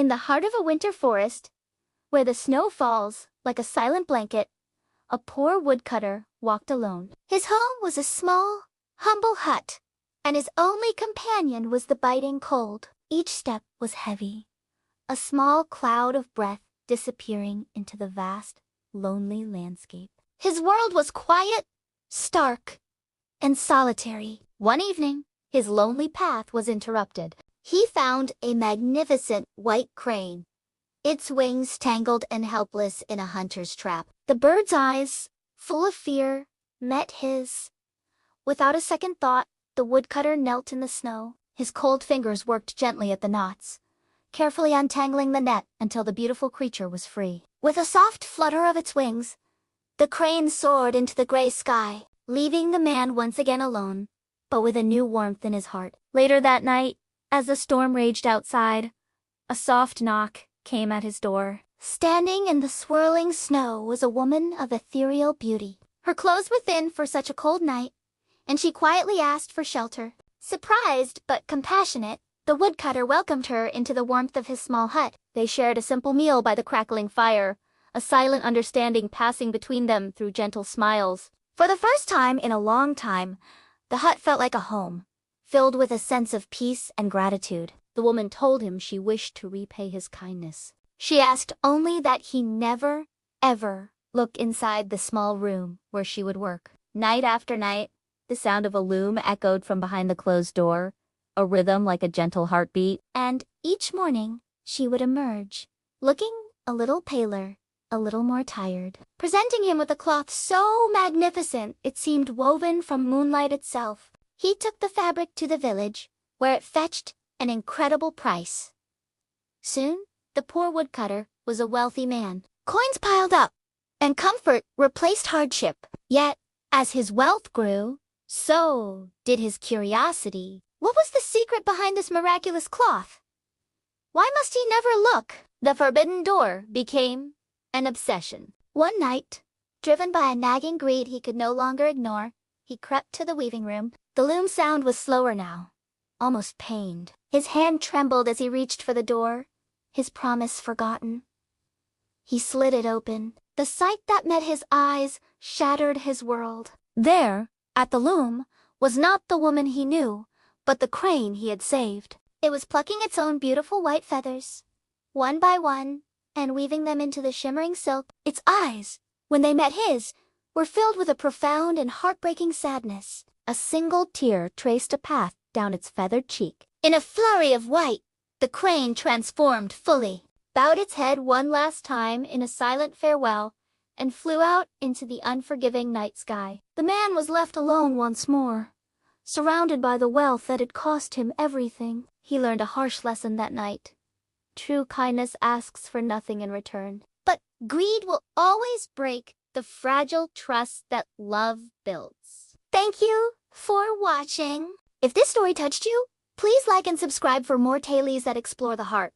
In the heart of a winter forest, where the snow falls like a silent blanket, a poor woodcutter walked alone. His home was a small, humble hut, and his only companion was the biting cold. Each step was heavy, a small cloud of breath disappearing into the vast, lonely landscape. His world was quiet, stark, and solitary. One evening, his lonely path was interrupted. He found a magnificent white crane, its wings tangled and helpless in a hunter's trap. The bird's eyes, full of fear, met his. Without a second thought, the woodcutter knelt in the snow. His cold fingers worked gently at the knots, carefully untangling the net until the beautiful creature was free. With a soft flutter of its wings, the crane soared into the gray sky, leaving the man once again alone, but with a new warmth in his heart. Later that night, as the storm raged outside, a soft knock came at his door. Standing in the swirling snow was a woman of ethereal beauty. Her clothes were thin for such a cold night, and she quietly asked for shelter. Surprised but compassionate, the woodcutter welcomed her into the warmth of his small hut. They shared a simple meal by the crackling fire, a silent understanding passing between them through gentle smiles. For the first time in a long time, the hut felt like a home, filled with a sense of peace and gratitude. The woman told him she wished to repay his kindness. She asked only that he never, ever look inside the small room where she would work. Night after night, the sound of a loom echoed from behind the closed door, a rhythm like a gentle heartbeat. And each morning, she would emerge, looking a little paler, a little more tired, presenting him with a cloth so magnificent it seemed woven from moonlight itself. He took the fabric to the village, where it fetched an incredible price. Soon, the poor woodcutter was a wealthy man. Coins piled up, and comfort replaced hardship. Yet, as his wealth grew, so did his curiosity. What was the secret behind this miraculous cloth? Why must he never look? The forbidden door became an obsession. One night, driven by a nagging greed he could no longer ignore, he crept to the weaving room. The loom sound was slower now, almost pained. His hand trembled as he reached for the door, his promise forgotten. He slid it open. The sight that met his eyes shattered his world. There, at the loom, was not the woman he knew, but the crane he had saved. It was plucking its own beautiful white feathers, one by one, and weaving them into the shimmering silk. Its eyes, when they met his, were filled with a profound and heartbreaking sadness. A single tear traced a path down its feathered cheek. In a flurry of white, the crane transformed fully, bowed its head one last time in a silent farewell, and flew out into the unforgiving night sky. The man was left alone once more, surrounded by the wealth that had cost him everything. He learned a harsh lesson that night. True kindness asks for nothing in return. But greed will always break the fragile trust that love builds. Thank you for watching. If this story touched you, please like and subscribe for more tales that explore the heart.